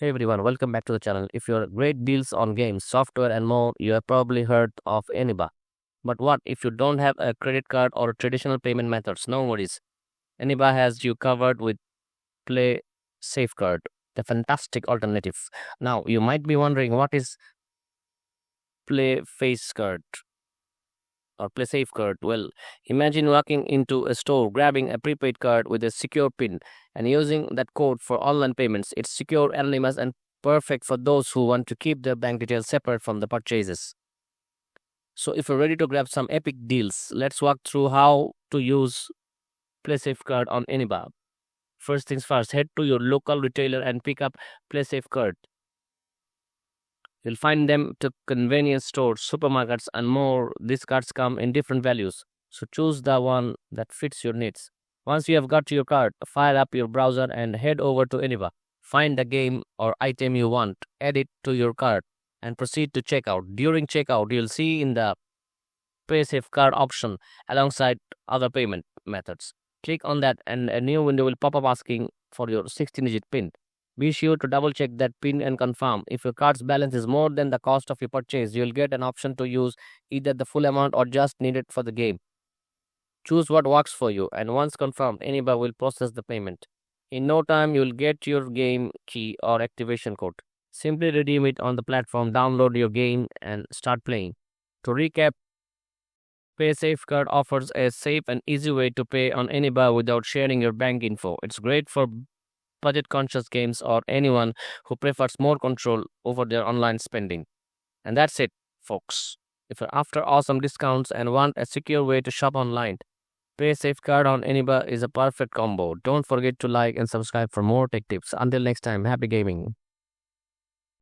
Hey everyone, welcome back to the channel. If you're great deals on games, software, and more, you have probably heard of Eneba. But what if you don't have a credit card or traditional payment methods? No worries. Eneba has you covered with Paysafecard, the fantastic alternative. Now, you might be wondering what is Paysafecard or Paysafecard? Well, imagine walking into a store, grabbing a prepaid card with a secure PIN, and using that code for online payments. It's secure, anonymous, and perfect for those who want to keep their bank details separate from the purchases. So, if you're ready to grab some epic deals, let's walk through how to use Paysafecard on Eneba. First things first, head to your local retailer and pick up Paysafecard. You'll find them to convenience stores, supermarkets, and more. These cards come in different values, so choose the one that fits your needs. Once you have got your card, fire up your browser and head over to Eneva. Find the game or item you want, add it to your card, and proceed to checkout. During checkout, you'll see in the Paysafecard option alongside other payment methods. Click on that, and a new window will pop up asking for your 16-digit PIN. Be sure to double check that PIN and confirm. If your card's balance is more than the cost of your purchase, you'll get an option to use either the full amount or just need it for the game. Choose what works for you, and once confirmed, Eneba will process the payment. In no time, you'll get your game key or activation code. Simply redeem it on the platform, download your game, and start playing. To recap, Paysafecard offers a safe and easy way to pay on Eneba without sharing your bank info. It's great for budget conscious games or anyone who prefers more control over their online spending. And that's it, folks. If you're after awesome discounts and want a secure way to shop online, Paysafecard on Eneba is a perfect combo. Don't forget to like and subscribe for more tech tips. Until next time, happy gaming.